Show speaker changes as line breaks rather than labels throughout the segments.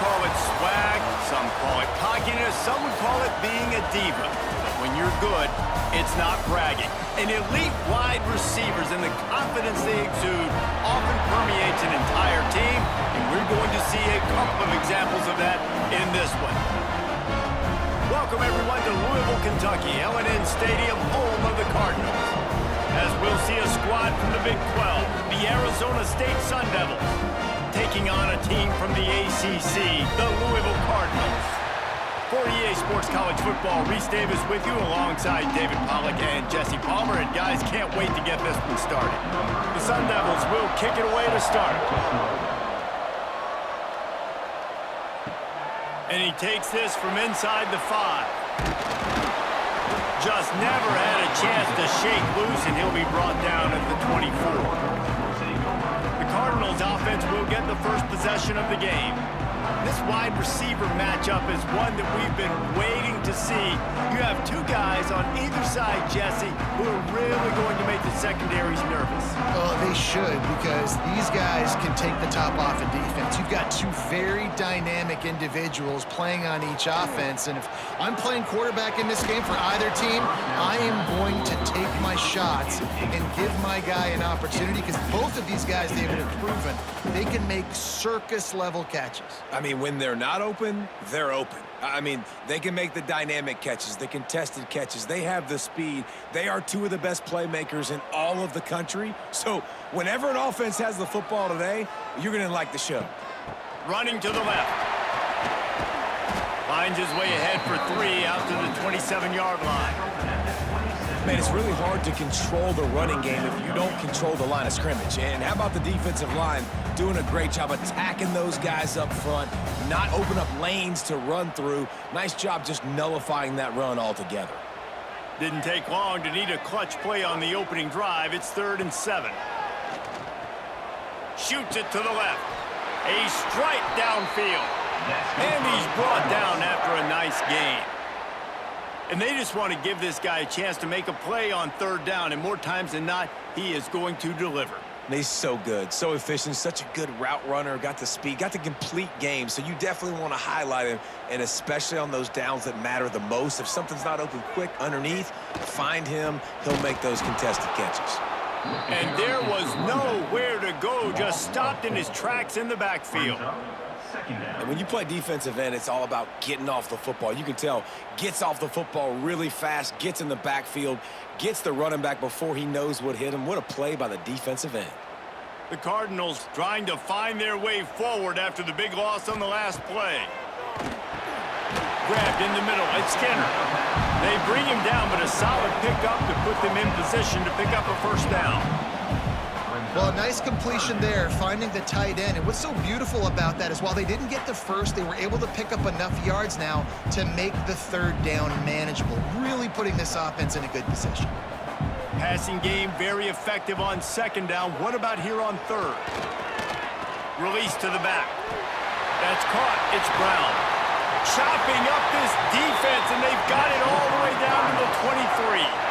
call it swag, some call it cockiness, some would call it being a diva. But when you're good, it's not bragging. And elite wide receivers and the confidence they exude often permeates an entire team, and we're going to see a couple of examples of that in this one. Welcome, everyone, to Louisville, Kentucky, L&N Stadium, home of the Cardinals. As we'll see a squad from the Big 12, the Arizona State Sun Devils, taking on a team from the ACC, the Louisville Cardinals. For EA Sports College Football, Reese Davis with you alongside David Pollack and Jesse Palmer. And guys, can't wait to get this one started. The Sun Devils will kick it away to start. And he takes this from inside the 5. Just never had a chance to shake loose, and he'll be brought down at the 24. The Cardinals offense will get the first possession of the game. This wide receiver matchup is one that we've been waiting to see. You have two guys on either side, Jesse, who are really going to make the secondaries nervous.
Oh, they should, because these guys can take the top off in defense. You've got two very dynamic individuals playing on each offense, and if I'm playing quarterback in this game for either team, I am going to take my shots and give my guy an opportunity, because both of these guys, David, have proven they can make circus-level catches.
I mean, when they're not open, they're open. I mean, they can make the dynamic catches, the contested catches. They have the speed. They are two of the best playmakers in all of the country. So whenever an offense has the football today, you're going to like the show.
Running to the left. Finds his way ahead for 3 out to the 27-yard line.
Man, it's really hard to control the running game if you don't control the line of scrimmage. And how about the defensive line doing a great job attacking those guys up front, not open up lanes to run through. Nice job just nullifying that run altogether.
Didn't take long to need a clutch play on the opening drive. It's 3rd and 7. Shoots it to the left. A strike downfield. And he's brought down after a nice gain. And they just want to give this guy a chance to make a play on 3rd down, and more times than not, he is going to deliver.
He's so good, so efficient, such a good route runner, got the speed, got the complete game, so you definitely want to highlight him, and especially on those downs that matter the most. If something's not open quick underneath, find him, he'll make those contested catches.
And there was nowhere to go, just stopped in his tracks in the backfield.
And when you play defensive end, it's all about getting off the football. You can tell, gets off the football really fast, gets in the backfield, gets the running back before he knows what hit him. What a play by the defensive end.
The Cardinals trying to find their way forward after the big loss on the last play. Grabbed in the middle, it's Skinner. They bring him down, but a solid pickup to put them in position to pick up a 1st down.
Well, a nice completion there, finding the tight end. And what's so beautiful about that is while they didn't get the first, they were able to pick up enough yards now to make the 3rd down manageable, really putting this offense in a good position.
Passing game very effective on 2nd down. What about here on 3rd? Release to the back. That's caught. It's Brown. Chopping up this defense, and they've got it all the way down to the 23.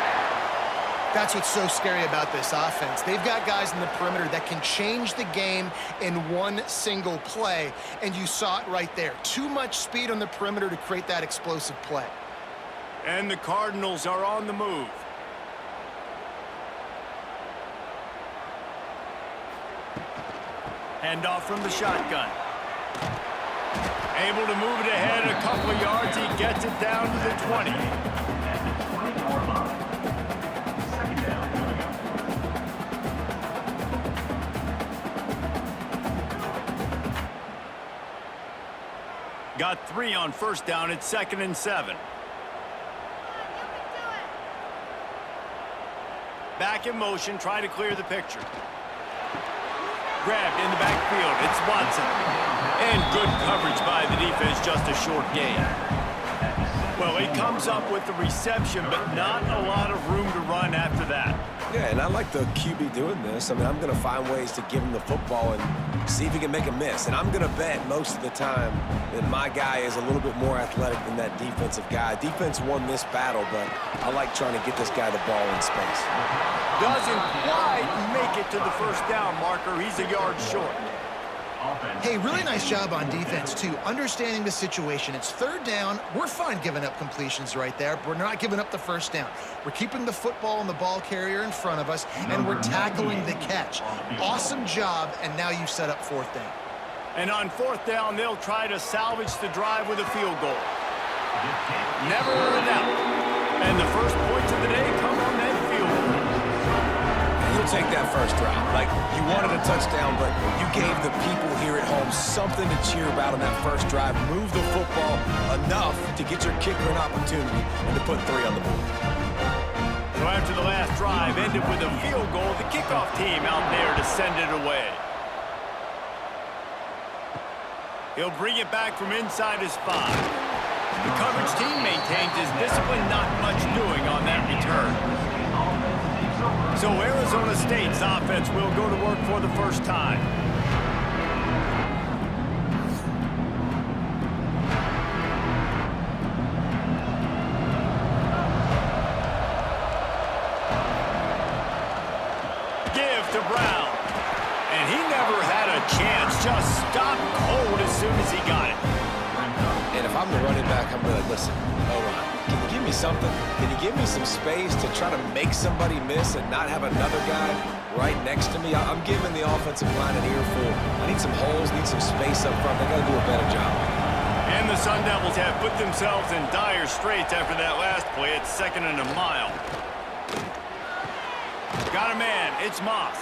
That's what's so scary about this offense. They've got guys in the perimeter that can change the game in one single play, and you saw it right there. Too much speed on the perimeter to create that explosive play.
And the Cardinals are on the move. Handoff from the shotgun. Able to move it ahead a couple of yards. He gets it down to the 20. Got 3 on 1st down. It's 2nd and 7. Back in motion, try to clear the picture. Grabbed in the backfield. It's Watson. And good coverage by the defense, just a short gain. Well, he comes up with the reception, but not a lot of room to run after that.
Yeah, and I like the QB doing this. I mean, I'm going to find ways to give him the football and see if he can make a miss. And I'm going to bet most of the time that my guy is a little bit more athletic than that defensive guy. Defense won this battle, but I like trying to get this guy the ball in space.
Doesn't quite make it to the 1st down marker. He's a yard short.
Hey, really nice job on defense, too. Understanding the situation. It's third down. We're fine giving up completions right there. We're not giving up the first down. We're keeping the football and the ball carrier in front of us, and we're tackling the catch. Awesome job, and now you set up fourth down.
And on fourth down, they'll try to salvage the drive with a field goal. Never an out. And the first points of the day come on that field goal.
You'll take that first drive. Like, you wanted a touchdown, but you gave the people here at home something to cheer about on that first drive. Move the football enough to get your kicker an opportunity and to put 3 on the board.
So after the last drive ended with a field goal, the kickoff team out there to send it away. He'll bring it back from inside his 5. The coverage team maintains his discipline, not much doing on that return. So Arizona State's offense will go to work for the first time. Give to Brown. And he never had a chance. Just stopped cold as soon as he got it.
And if I'm the running back, I'm going to listen. Hold on. Can you give me something? Can you give me some space to try to make somebody miss and not have another guy right next to me? I'm giving the offensive line an earful. I need some holes, need some space up front. They got to do a better job.
And the Sun Devils have put themselves in dire straits after that last play. It's 2nd and a mile. Got a man. It's Moss.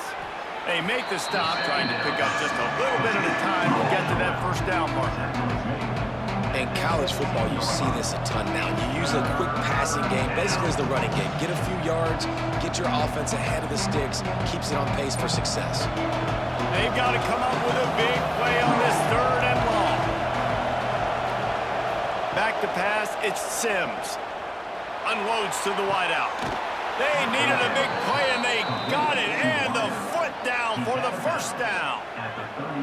They make the stop, trying to pick up just a little bit at a time to get to that first down marker.
In college football, you see this a ton now. You use a quick passing game, basically as the running game. Get a few yards, get your offense ahead of the sticks, keeps it on pace for success.
They've got to come up with a big play on this 3rd and long. Back to pass, it's Sims. Unloads to the wideout. They needed a big play, and they got it. And the foot down for the first down.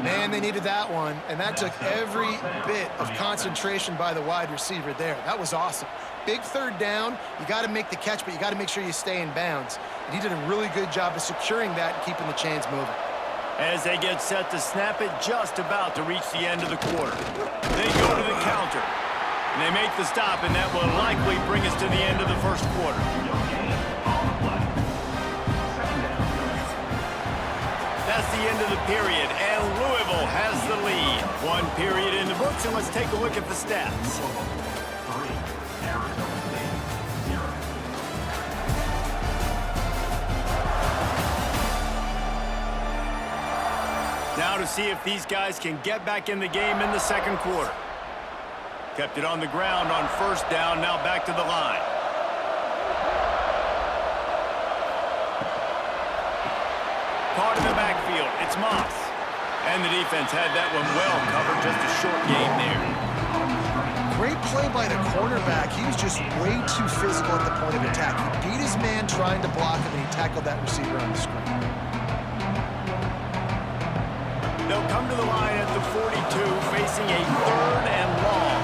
Man, they needed that one, and that took every bit of concentration by the wide receiver there. That was awesome. Big third down. You got to make the catch, but you got to make sure you stay in bounds. And he did a really good job of securing that and keeping the chains moving.
As they get set to snap it, just about to reach the end of the quarter. They go to the counter. And they make the stop, and that will likely bring us to the end of the first quarter. That's the end of the period, and Louisville has the lead. 1 period in the books, and let's take a look at the stats. Now to see if these guys can get back in the game in the second quarter. Kept it on the ground on first down, now back to the line. Caught in the backfield, it's Moss. And the defense had that one well covered, just a short game there.
Great play by the cornerback. He was just way too physical at the point of attack. He beat his man trying to block him, and he tackled that receiver on the screen.
They'll come to the line at the 42, facing a 3rd and long.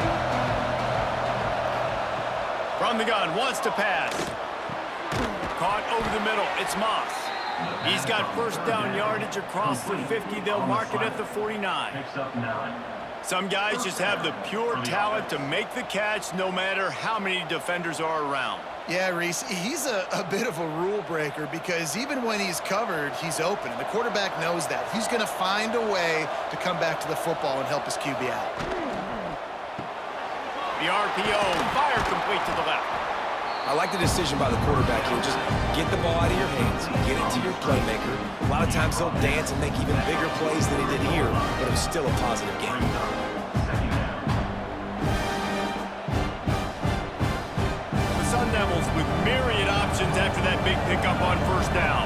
From the gun, wants to pass. Caught over the middle, it's Moss. He's got first down yardage across the 50. They'll mark it at the 49. Some guys just have the pure talent to make the catch no matter how many defenders are around.
Yeah, Reese, he's a bit of a rule breaker because even when he's covered, he's open. And the quarterback knows that. He's going to find a way to come back to the football and help his QB out.
The RPO, fire complete to the left.
I like the decision by the quarterback here. Just get the ball out of your hands, get it to your playmaker. A lot of times he'll dance and make even bigger plays than he did here, but it was still a positive game.
The Sun Devils with myriad options after that big pickup on first down.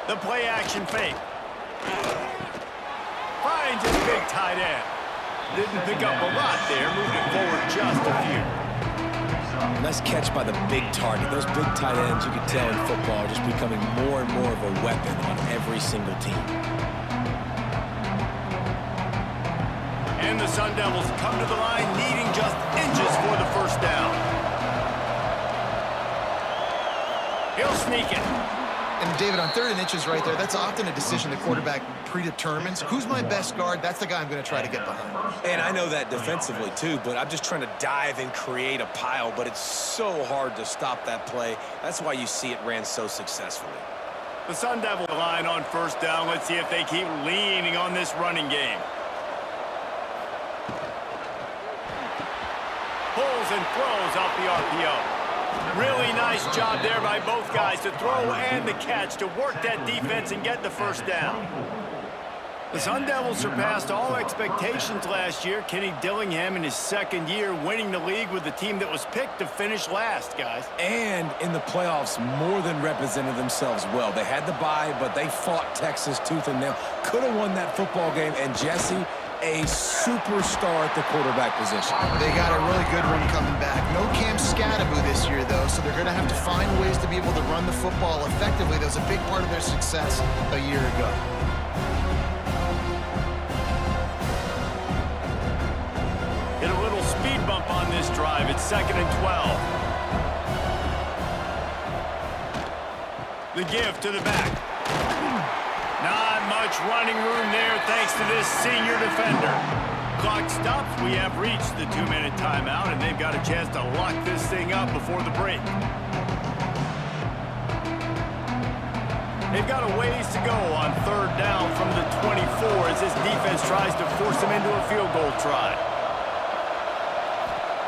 The play action fake. Finds his big tight end. Didn't pick up a lot there, moved it forward just a few.
Nice catch by the big target. Those big tight ends, you can tell in football, are just becoming more and more of a weapon on every single team.
And the Sun Devils come to the line needing just inches for the first down. He'll sneak it.
And David, on 3rd and inches right there, that's often a decision the quarterback predetermines. Who's my best guard? That's the guy I'm going to try to get behind.
And I know that defensively too, but I'm just trying to dive and create a pile, but it's so hard to stop that play. That's why you see it ran so successfully.
The Sun Devil line on 1st down. Let's see if they keep leaning on this running game. Pulls and throws out the RPO. Really nice job there by both guys to throw and the catch to work that defense and get the 1st down. The Sun Devils surpassed all expectations last year. Kenny Dillingham in his 2nd year winning the league with the team that was picked to finish last, guys.
And in the playoffs, more than represented themselves well. They had the bye, but they fought Texas tooth and nail. Could have won that football game, and Jesse, a superstar at the quarterback position.
They got a really good one coming back. No Cam Scattaboo this year, though, so they're going to have to find ways to be able to run the football effectively. That was a big part of their success a year ago.
Hit a little speed bump on this drive. It's 2nd and 12. The give to the back. Not much running room there thanks to this senior defender. Clock stops. We have reached the 2-minute timeout, and they've got a chance to lock this thing up before the break. They've got a ways to go on 3rd down from the 24 as this defense tries to force them into a field goal try.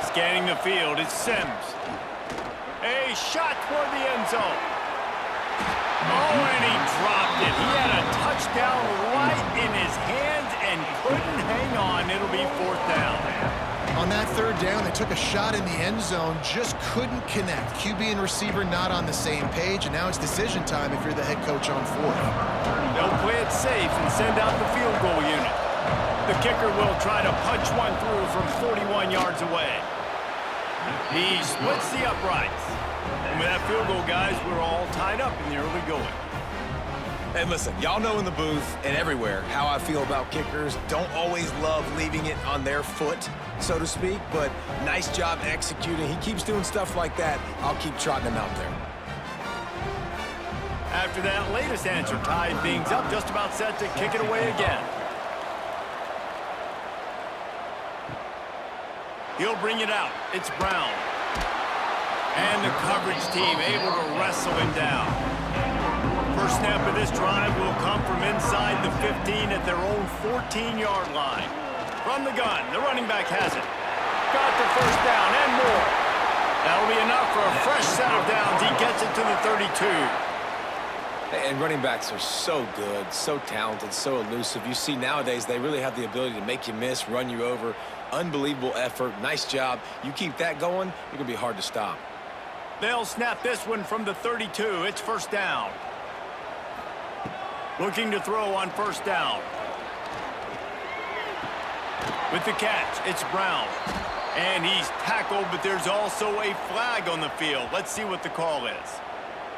Scanning the field, it's Sims. A shot toward the end zone. Oh, and he dropped it. He had a touchdown right in his hands and couldn't hang on. It'll be 4th down.
On that 3rd down, they took a shot in the end zone, just couldn't connect. QB and receiver not on the same page, and now it's decision time if you're the head coach on 4th.
They'll play it safe and send out the field goal unit. The kicker will try to punch one through from 41 yards away. He splits the uprights. And with that field goal, guys, we're all tied up in the early going.
And listen, y'all know in the booth and everywhere how I feel about kickers. Don't always love leaving it on their foot, so to speak, but nice job executing. He keeps doing stuff like that. I'll keep trotting him out there.
After that latest answer tied things up, just about set to kick it away again. He'll bring it out. It's Brown. And the coverage team able to wrestle him down. First snap of this drive will come from inside the 15 at their own 14-yard line. From the gun, the running back has it. Got the 1st down and more. That'll be enough for a fresh set of downs. He gets it to the 32.
And running backs are so good, so talented, so elusive. You see nowadays they really have the ability to make you miss, run you over. Unbelievable effort. Nice job. You keep that going, you're going to be hard to stop.
They'll snap this one from the 32. It's 1st down. Looking to throw on 1st down. With the catch, it's Brown. And he's tackled, but there's also a flag on the field. Let's see what the call is.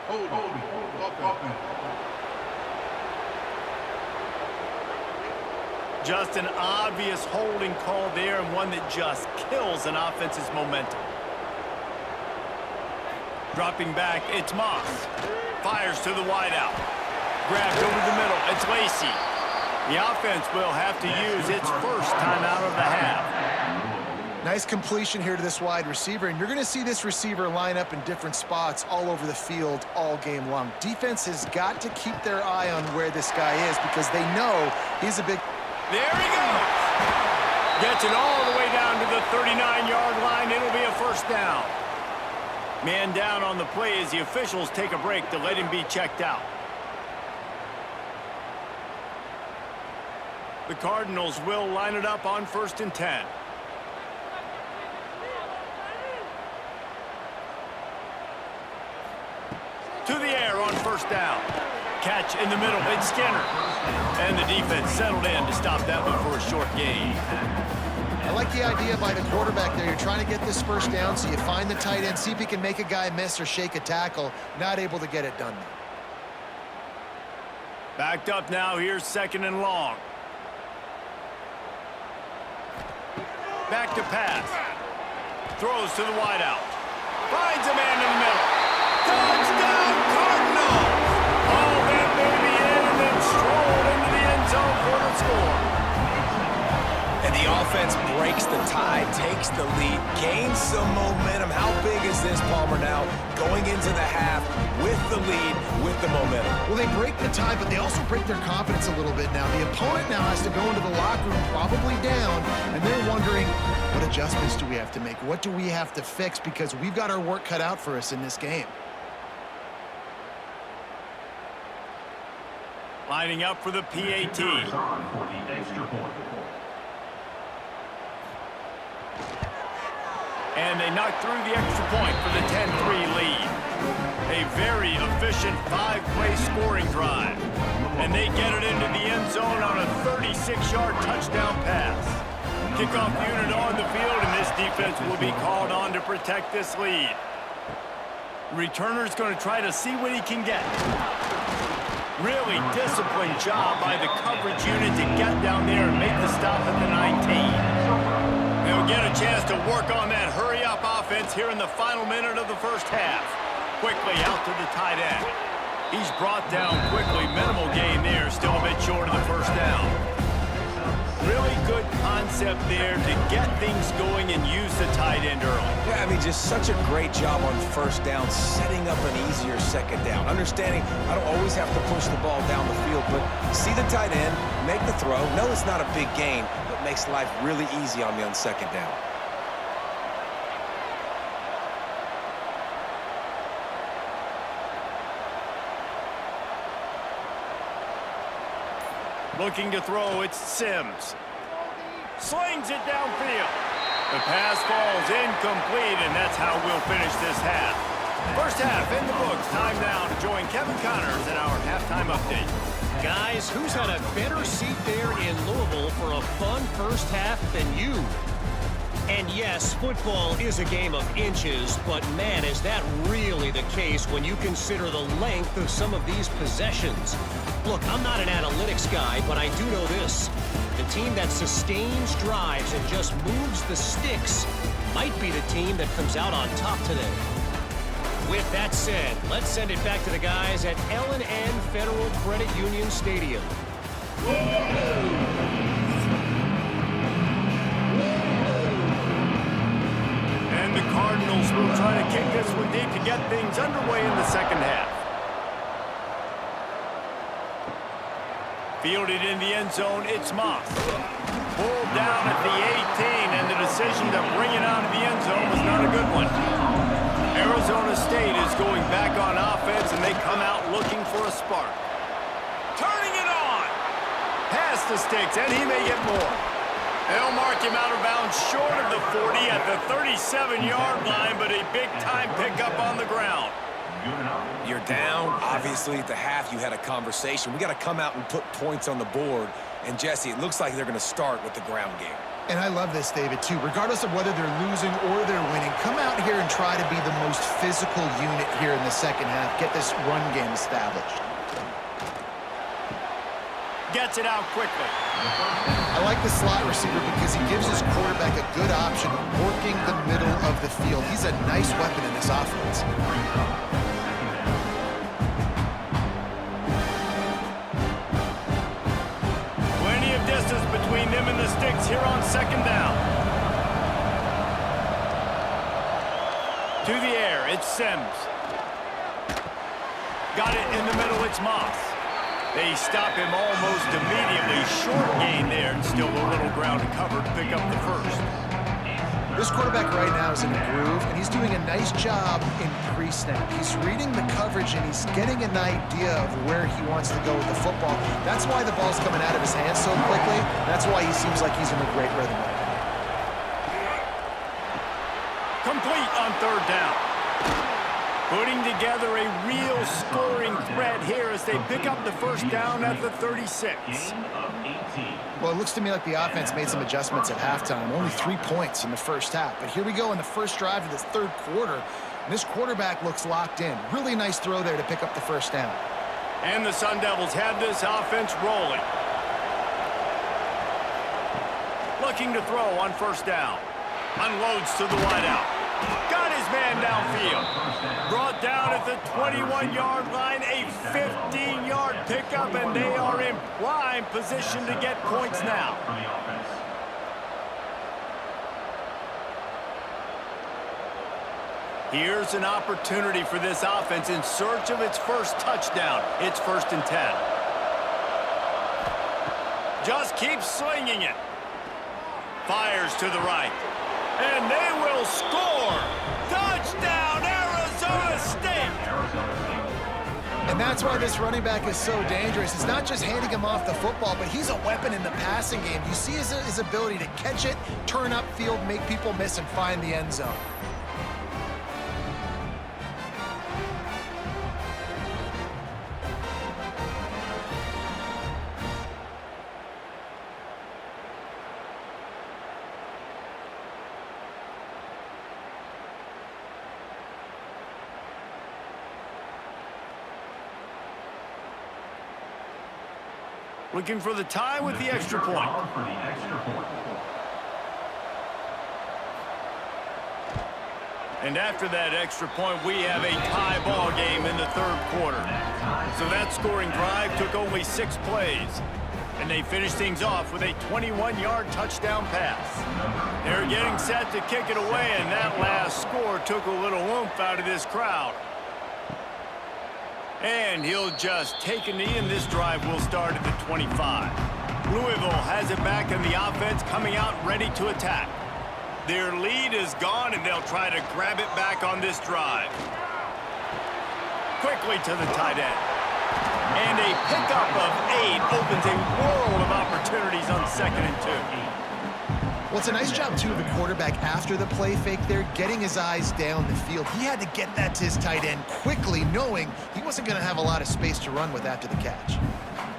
Hold.
Just an obvious holding call there, and one that just kills an offense's momentum. Dropping back, it's Moss. Fires to the wideout. Grabbed over the middle, it's Lacey. The offense will have to use its 1st timeout of the half.
Nice completion here to this wide receiver, and you're going to see this receiver line up in different spots all over the field all game long. Defense has got to keep their eye on where this guy is because they know he's a big...
There he goes. Gets it all the way down to the 39-yard line. It'll be a 1st down. Man down on the play as the officials take a break to let him be checked out. The Cardinals will line it up on 1st and 10. To the air on 1st down. Catch in the middle, it's Skinner. And the defense settled in to stop that one for a short gain.
I like the idea by the quarterback there. You're trying to get this 1st down, so you find the tight end, see if he can make a guy miss or shake a tackle. Not able to get it done.
Backed up now, here's 2nd and long. Back to pass. Throws to the wideout. Finds a man in the middle. Touchdown, Cardinals! strolled into the end zone for the score.
And the offense breaks the tie, takes the lead, gains some momentum. How big is this, Palmer, now going into the half with the lead, with the momentum?
Well, they break the tie, but they also break their confidence a little bit now. The opponent now has to go into the locker room probably down, and they're wondering, what adjustments do we have to make? What do we have to fix? Because we've got our work cut out for us in this game.
Lining up for the PAT. And they knock through the extra point for the 10-3 lead. A very efficient 5-play scoring drive. And they get it into the end zone on a 36-yard touchdown pass. Kickoff unit on the field, and this defense will be called on to protect this lead. Returner's going to try to see what he can get. Really disciplined job by the coverage unit to get down there and make the stop at the 19. They'll get a chance to work on that hurry-up offense here in the final minute of the first half. Quickly out to the tight end. He's brought down quickly. Minimal gain there. Still a bit short of the first down. Really good concept there to get things going and use the tight end early.
Yeah, I mean, just such a great job on first down, setting up an easier second down. Understanding I don't always have to push the ball down the field, but see the tight end, make the throw. No, it's not a big gain, but makes life really easy on me on second down.
Looking to throw, it's Sims. Slings it downfield. The pass falls incomplete, and that's how we'll finish this half. First half in the books. Time now to join Kevin Connors in our halftime update.
Guys, who's had a better seat there in Louisville for a fun first half than you? And yes, football is a game of inches, but man, is that really the case when you consider the length of some of these possessions. Look, I'm not an analytics guy, but I do know this. The team that sustains drives and just moves the sticks might be the team that comes out on top today. With that said, let's send it back to the guys at L&N Federal Credit Union Stadium.
And the Cardinals will try to kick this one deep to get things underway in the second half. Fielded in the end zone, it's Moss. Pulled down at the 18, and the decision to bring it out of the end zone was not a good one. Arizona State is going back on offense, and they come out looking for a spark. Turning it on! Past the sticks, and he may get more. They'll mark him out of bounds short of the 40 at the 37-yard line, but a big-time pickup on the ground.
You're down. Obviously, at the half, you had a conversation. We got to come out and put points on the board. And, Jesse, it looks like they're going to start with the ground game.
And I love this, David, too. Regardless of whether they're losing or they're winning, come out here and try to be the most physical unit here in the second half. Get this run game established.
Gets it out quickly.
I like the slot receiver because he gives his quarterback a good option working the middle of the field. He's a nice weapon in this offense.
Plenty of distance between them and the sticks here on second down. To the air, it's Sims. Got it in the middle, it's Moss. They stop him almost immediately. Short gain there, and still a little ground to cover to pick up the first.
This quarterback right now is in a groove, and he's doing a nice job in pre-snap. He's reading the coverage, and he's getting an idea of where he wants to go with the football. That's why the ball's coming out of his hands so quickly. That's why he seems like he's in a great rhythm right now.
Complete on third down. Putting together a real scoring threat here as they pick up the first down at the 36.
Well, it looks to me like the offense made some adjustments at halftime. Only 3 points in the first half. But here we go in the first drive of this third quarter. And this quarterback looks locked in. Really nice throw there to pick up the first down.
And the Sun Devils have this offense rolling. Looking to throw on first down. Unloads to the wideout. Got his man downfield. Brought down at the 21-yard line, a 15-yard pickup, and they are in prime position to get points now. Here's an opportunity for this offense in search of its first touchdown. It's 1st and 10. Just keeps slinging it. Fires to the right. And they will score. Touchdown, Arizona State.
And that's why this running back is so dangerous. It's not just handing him off the football, but he's a weapon in the passing game. You see his ability to catch it, turn upfield, make people miss, and find the end zone.
Looking for the tie with the extra point. And after that extra point, we have a tie ball game in the 3rd quarter. So that scoring drive took only 6 plays. And they finished things off with a 21-yard touchdown pass. They're getting set to kick it away, and that last score took a little oomph out of this crowd. And he'll just take a knee, and this drive will start at the 25. Louisville has it back, and the offense coming out ready to attack. Their lead is gone, and they'll try to grab it back on this drive. Quickly to the tight end. And a pickup of 8 opens a world of opportunities on 2nd and 2.
Well, it's a nice job, too, of the quarterback after the play fake there, getting his eyes down the field. He had to get that to his tight end quickly, knowing he wasn't going to have a lot of space to run with after the catch.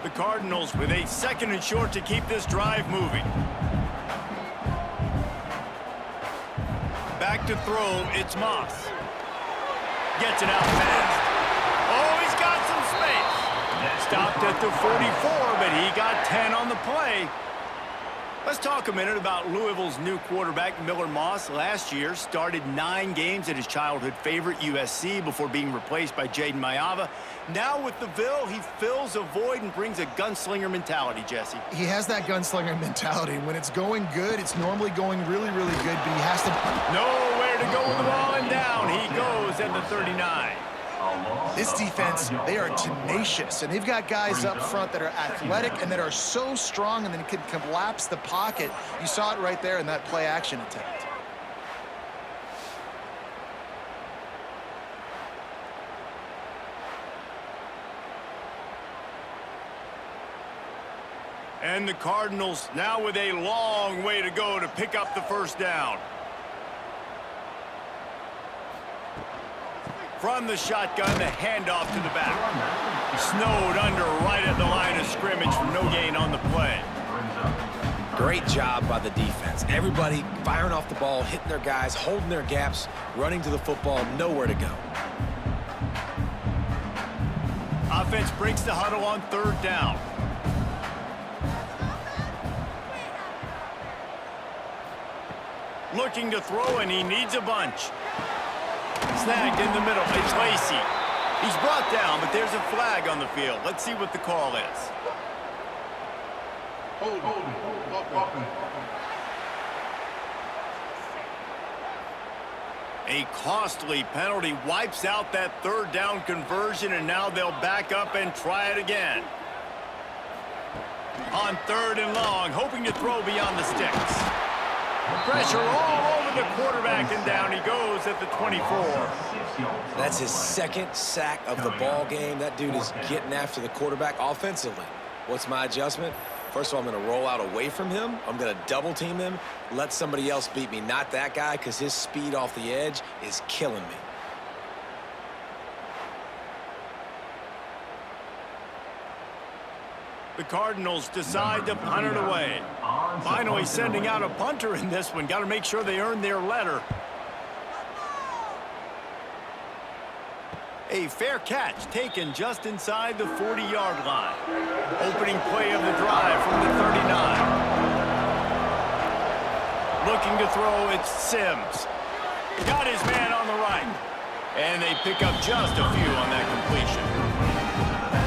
The Cardinals with a 2nd and short to keep this drive moving. Back to throw, it's Moss. Gets it out fast. Oh, he's got some space. Stopped at the 44, but he got 10 on the play. Let's talk a minute about Louisville's new quarterback, Miller Moss. Last year, started 9 games at his childhood favorite, USC, before being replaced by Jaden Mayava. Now with the Ville, he fills a void and brings a gunslinger mentality, Jesse.
He has that gunslinger mentality. When it's going good, it's normally going really, really good, but he has to...
Nowhere to go with the ball, and down he goes at the 39.
This defense, they are tenacious, and they've got guys up front that are athletic and that are so strong and then can collapse the pocket. You saw it right there in that play-action attempt.
And the Cardinals now with a long way to go to pick up the 1st down. From the shotgun, the handoff to the back. Snowed under right at the line of scrimmage for no gain on the play.
Great job by the defense. Everybody firing off the ball, hitting their guys, holding their gaps, running to the football, nowhere to go.
Offense breaks the huddle on 3rd down. Looking to throw, and he needs a bunch. Snagged in the middle. It's Lacey. He's brought down, but there's a flag on the field. Let's see what the call is. A costly penalty wipes out that 3rd down conversion, and now they'll back up and try it again. On 3rd and long, hoping to throw beyond the sticks. Pressure all over the quarterback, and down he goes at the 24.
That's his 2nd sack of the ball game. That dude is getting after the quarterback offensively. What's my adjustment? First of all, I'm going to roll out away from him. I'm going to double team him, let somebody else beat me, not that guy, because his speed off the edge is killing me.
The Cardinals decide to punt it away. Finally sending out a punter in this one. Got to make sure they earn their letter. A fair catch taken just inside the 40-yard line. Opening play of the drive from the 39. Looking to throw, it's Sims. Got his man on the right. And they pick up just a few on that completion.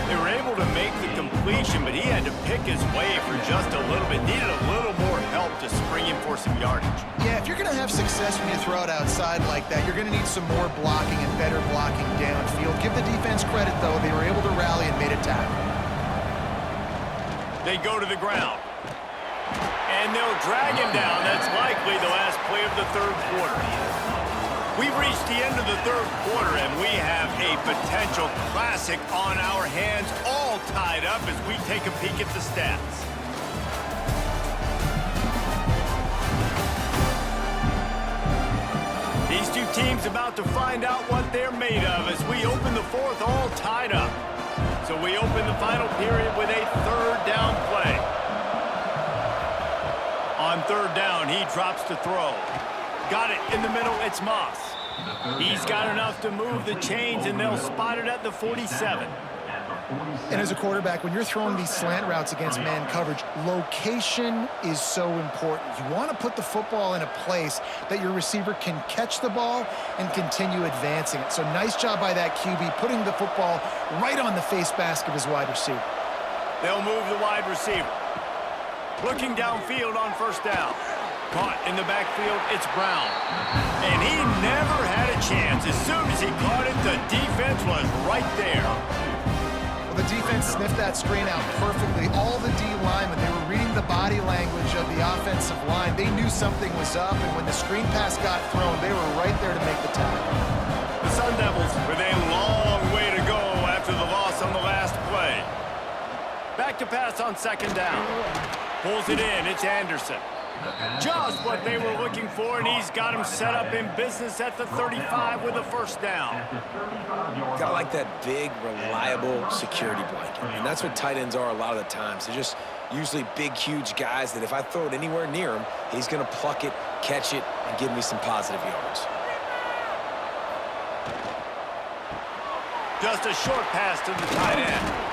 They were able to make the completion, but he had to pick his way for just a little bit. Needed a little more help to spring him for some yardage.
Yeah, if you're going to have success when you throw it outside like that, you're going to need some more blocking and better blocking downfield. Give the defense credit, though. They were able to rally and made a tackle.
They go to the ground. And they'll drag him down. That's likely the last play of the third quarter. We've reached the end of the third quarter, and we have a potential classic on our hands, all tied up as we take a peek at the stats. These two teams about to find out what they're made of as we open the fourth, all tied up. So we open the final period with a third down play. On third down, he drops to throw. Got it in the middle, it's Moss. He's got enough to move the chains, and they'll spot it at the 47.
And as a quarterback, when you're throwing these slant routes against man coverage, location is so important. You want to put the football in a place that your receiver can catch the ball and continue advancing it. So nice job by that QB, putting the football right on the face mask of his wide receiver.
They'll move the wide receiver. Looking downfield on first down. Caught in the backfield, it's Brown. And he never had a chance. As soon as he caught it, the defense was right there.
Well, the defense sniffed that screen out perfectly. All the D linemen, they were reading the body language of the offensive line. They knew something was up, and when the screen pass got thrown, they were right there to make the tackle.
The Sun Devils with a long way to go after the loss on the last play. Back to pass on second down. Pulls it in, it's Anderson. Just what they were looking for, and he's got him set up in business at the 35 with a first down.
Gotta like that big, reliable security blanket. And that's what tight ends are a lot of the times. They're just usually big, huge guys that if I throw it anywhere near him, he's gonna pluck it, catch it, and give me some positive yards.
Just a short pass to the tight end.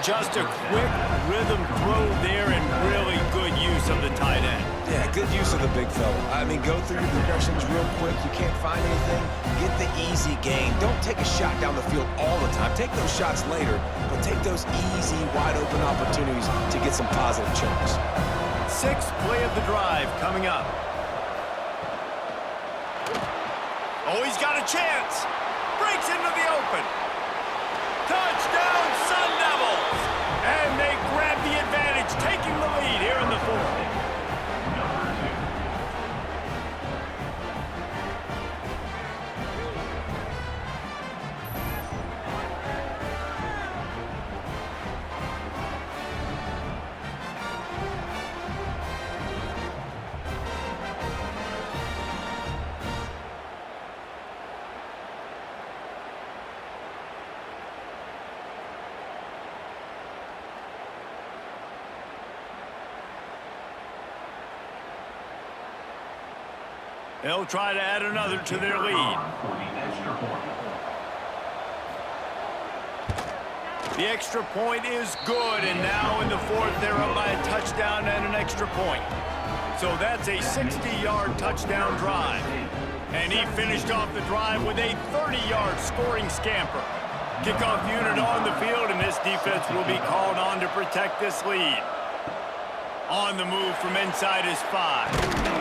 Just a quick rhythm throw there and really good use of the tight end.
Yeah, good use of the big fella. I mean, go through your progressions real quick. You can't find anything. Get the easy gain. Don't take a shot down the field all the time. Take those shots later, but take those easy, wide-open opportunities to get some positive chunks.
Sixth play of the drive coming up. Oh, he's got a chance. Breaks into the open. Touchdown, Sun Devils! And they grab the advantage, taking the lead here in the fourth. They'll try to add another to their lead. The extra point is good, and now in the fourth, they're up by a touchdown and an extra point. So that's a 60-yard touchdown drive. And he finished off the drive with a 30-yard scoring scamper. Kickoff unit on the field, and this defense will be called on to protect this lead. On the move from inside his 5.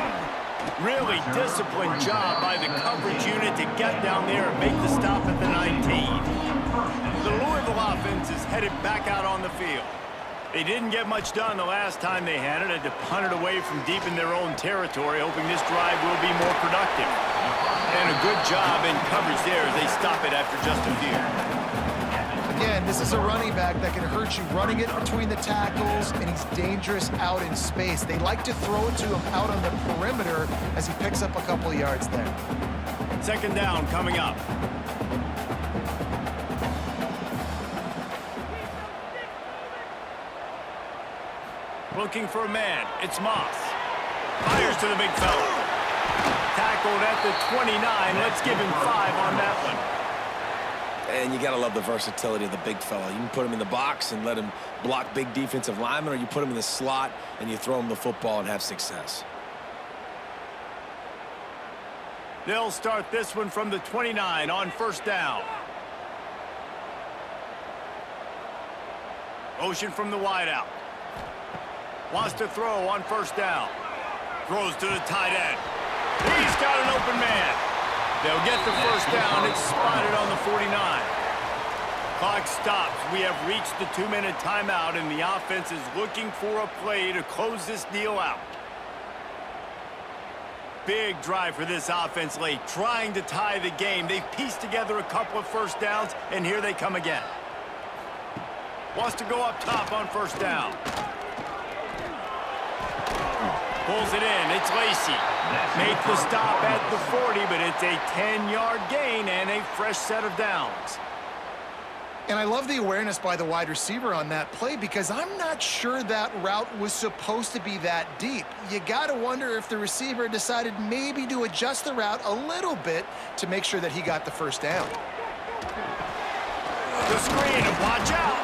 Really disciplined job by the coverage unit to get down there and make the stop at the 19. The Louisville offense is headed back out on the field. They didn't get much done the last time they had it, had to punt it away from deep in their own territory, hoping this drive will be more productive. And a good job in coverage there as they stop it after just a few.
Again, this is a running back that can hurt you running it between the tackles, and he's dangerous out in space. They like to throw it to him out on the perimeter as he picks up a couple of yards there.
Second down coming up. Looking for a man. It's Moss. Fires to the big fella. Tackled at the 29. Let's give him 5 on that one.
And you got to love the versatility of the big fella. You can put him in the box and let him block big defensive linemen, or you put him in the slot and you throw him the football and have success.
They'll start this one from the 29 on first down. Motion from the wideout. Wants to throw on first down. Throws to the tight end. He's got an open man. They'll get the first down. It's spotted on the 49. Clock stops. We have reached the 2-minute timeout, and the offense is looking for a play to close this deal out. Big drive for this offense late, trying to tie the game. They've pieced together a couple of first downs, and here they come again. Wants to go up top on first down. Pulls it in. It's Lacey. Make the stop at the 40, but it's a 10-yard gain and a fresh set of downs.
And I love the awareness by the wide receiver on that play because I'm not sure that route was supposed to be that deep. You got to wonder if the receiver decided maybe to adjust the route a little bit to make sure that he got the first down.
The screen, and watch out.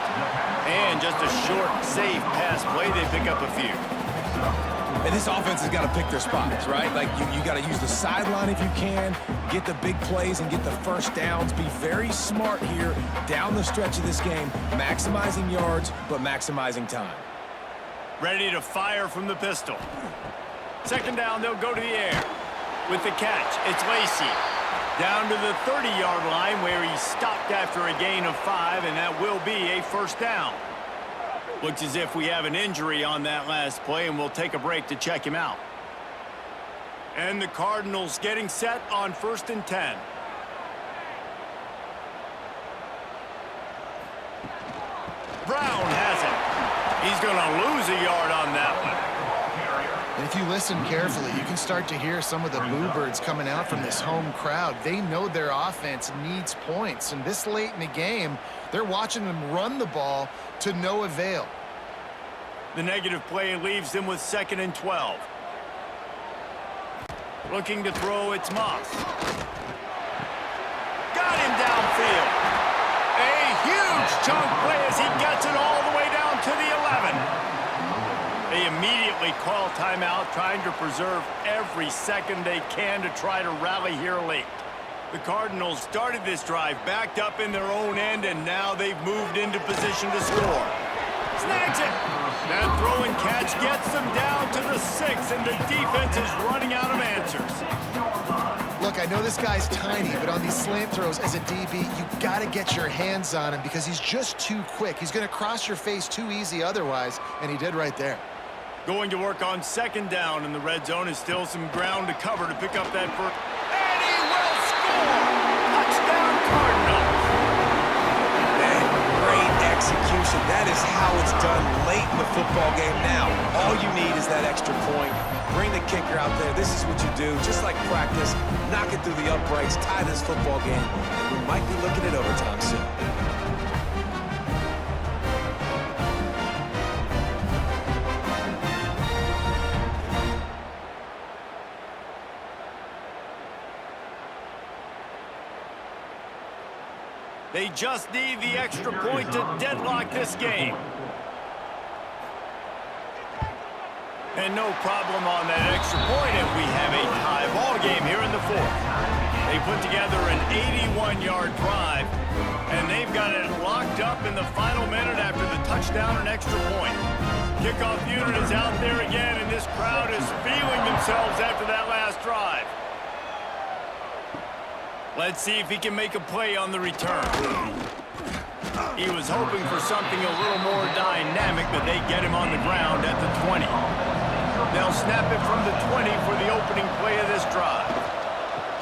And just a short, safe pass play. They pick up a few.
And this offense has got to pick their spots, right? Like, you got to use the sideline if you can, get the big plays and get the first downs. Be very smart here down the stretch of this game, maximizing yards, but maximizing time.
Ready to fire from the pistol. Second down, they'll go to the air. With the catch, it's Lacey. Down to the 30-yard line where he stopped after a gain of 5, and that will be a first down. Looks as if we have an injury on that last play, and we'll take a break to check him out. And the Cardinals getting set on 1st and 10. Brown has it. He's going to lose a yard on that one.
And if you listen carefully, you can start to hear some of the bluebirds coming out from this home crowd. They know their offense needs points, and this late in the game, they're watching them run the ball to no avail.
The negative play leaves them with 2nd and 12. Looking to throw, it's Moss. Got him downfield. A huge chunk play as he gets it all the way down to the 11. They immediately call timeout, trying to preserve every second they can to try to rally here late. The Cardinals started this drive backed up in their own end, and now they've moved into position to score. Snags it. That throw and catch gets them down to the 6, and the defense is running out of answers.
Look, I know this guy's tiny, but on these slant throws as a DB, you got to get your hands on him because he's just too quick. He's going to cross your face too easy otherwise, and he did right there.
Going to work on 2nd down, and the red zone is still some ground to cover to pick up that first. And he will score! Touchdown, Cardinals!
Man, great execution. That is how it's done late in the football game now. All you need is that extra point. Bring the kicker out there. This is what you do. Just like practice, knock it through the uprights, tie this football game. We might be looking at overtime soon.
They just need the extra point to deadlock this game. And no problem on that extra point, and we have a tie ball game here in the 4th. They put together an 81-yard drive, and they've got it locked up in the final minute after the touchdown and extra point. Kickoff unit is out there again, and this crowd is feeling themselves after that last drive. Let's see if he can make a play on the return. He was hoping for something a little more dynamic, but they get him on the ground at the 20. They'll snap it from the 20 for the opening play of this drive.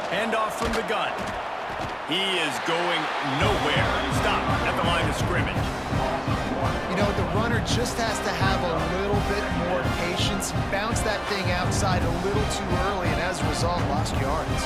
Handoff from the gun. He is going nowhere. Stop at the line of scrimmage.
You know, the runner just has to have a little bit more patience. Bounce that thing outside a little too early, and as a result, lost yards.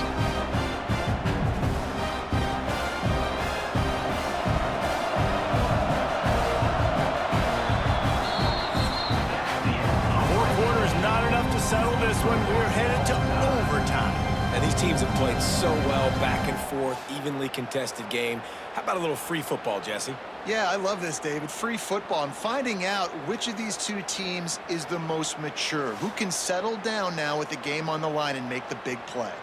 Settle this one. We're headed to overtime.
And these teams have played so well, back and forth, evenly contested game. How about a little free football, Jesse?
Yeah, I love this, David. Free football. I'm finding out which of these two teams is the most mature. Who can settle down now with the game on the line and make the big play?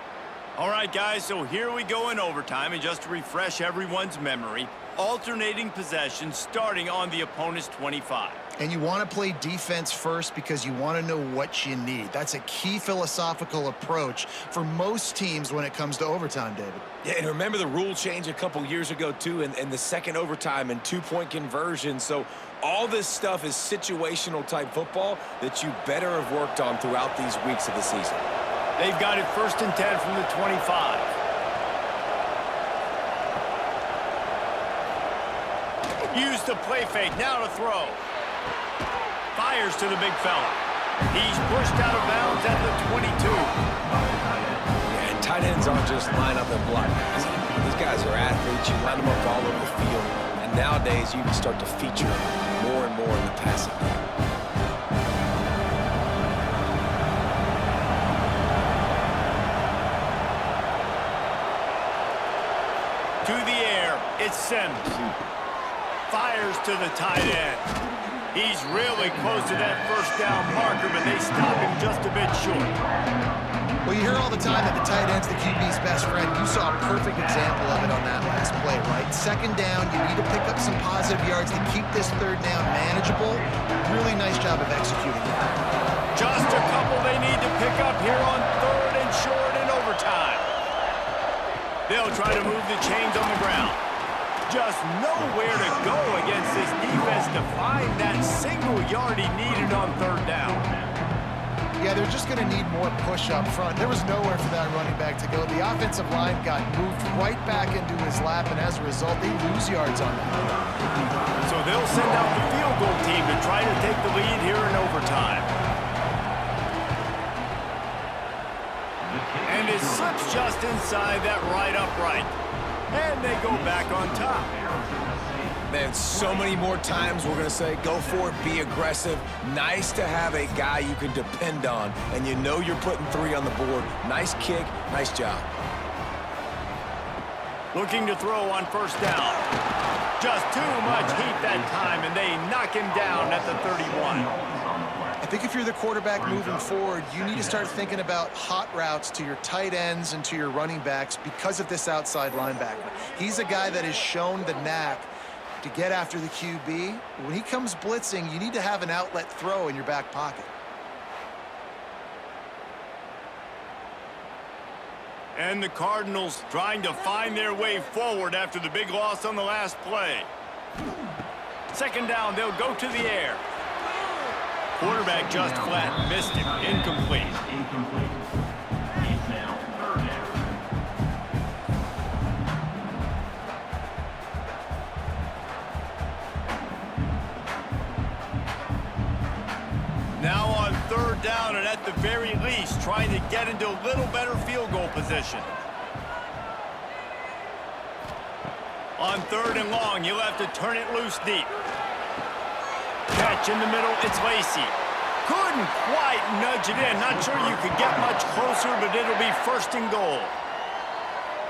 All right, guys, so here we go in overtime, and just to refresh everyone's memory, alternating possession starting on the opponent's 25.
And you want to play defense first because you want to know what you need. That's a key philosophical approach for most teams when it comes to overtime, David.
Yeah, and remember the rule change a couple years ago, too, and the second overtime and two-point conversion. So all this stuff is situational-type football that you better have worked on throughout these weeks of the season.
They've got it 1st and 10 from the 25. Used the play fake, now to throw. Fires to the big fella. He's pushed out of bounds at the 22.
Yeah, and tight ends aren't just line up and block. These guys are athletes. You line them up all over the field. And nowadays, you can start to feature more and more in the passing game.
To the air, it's Sims. Fires to the tight end. He's really close to that first down marker, but they stop him just a bit short.
Well, you hear all the time that the tight end's the QB's best friend. You saw a perfect example of it on that last play, right? Second down, you need to pick up some positive yards to keep this third down manageable. Really nice job of executing that.
Just a couple they need to pick up here on 3rd and short in overtime. They'll try to move the chains on the ground. Just nowhere to go against this defense to find that single yard he needed on 3rd down.
Yeah, they're just going to need more push up front. There was nowhere for that running back to go. The offensive line got moved right back into his lap, and as a result, they lose yards on that.
So they'll send out the field goal team to try to take the lead here in overtime. And it slips just inside that right upright. And they go back on top.
Man, so many more times we're going to say, go for it, be aggressive. Nice to have a guy you can depend on, and you know you're putting 3 on the board. Nice kick, nice job.
Looking to throw on 1st down. Just too much heat that time, and they knock him down at the 31.
I think if you're the quarterback moving forward, you need to start thinking about hot routes to your tight ends and to your running backs because of this outside linebacker. He's a guy that has shown the knack to get after the QB. When he comes blitzing, you need to have an outlet throw in your back pocket.
And the Cardinals trying to find their way forward after the big loss on the last play. 2nd down, they'll go to the air. Quarterback just flat missed him. Incomplete.
He's now 3rd down.
Now on 3rd down, and at the very least, trying to get into a little better field goal position. On 3rd and long, you'll have to turn it loose deep. Catch in the middle, it's Lacey. Couldn't quite nudge it in. Not sure you could get much closer, but it'll be 1st and goal.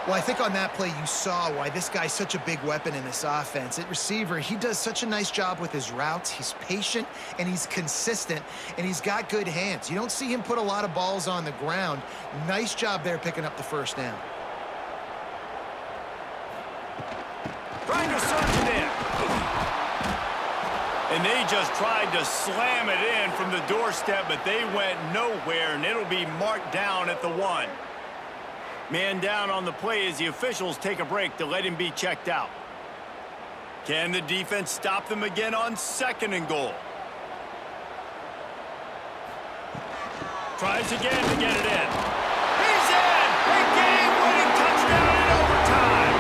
Well, I think on that play you saw why this guy's such a big weapon in this offense. At receiver, he does such a nice job with his routes. He's patient, and he's consistent, and he's got good hands. You don't see him put a lot of balls on the ground. Nice job there picking up the 1st down.
Trying to surge it in. And they just tried to slam it in from the doorstep, but they went nowhere, and it'll be marked down at the 1. Man down on the play as the officials take a break to let him be checked out. Can the defense stop them again on 2nd and goal? Tries again to get it in. He's in! A game-winning touchdown in overtime!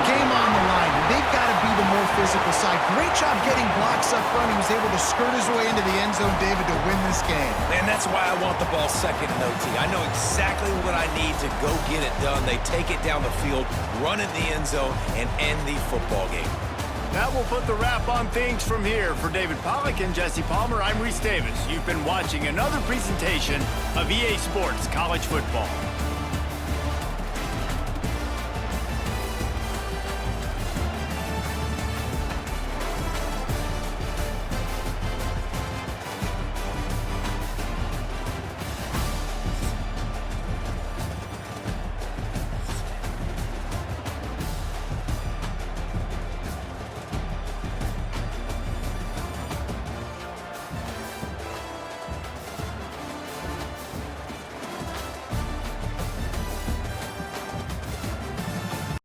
Game on the line. They've got to be the more physical side. Great job getting blocks up front. He was able to skirt his way into the end zone, David, to win this game.
Man, that's why I want the ball 2nd and OT. I know exactly what I need to go get it done. They take it down the field, run in the end zone, and end the football game.
That will put the wrap on things from here. For David Pollack and Jesse Palmer, I'm Reese Davis. You've been watching another presentation of EA Sports College Football.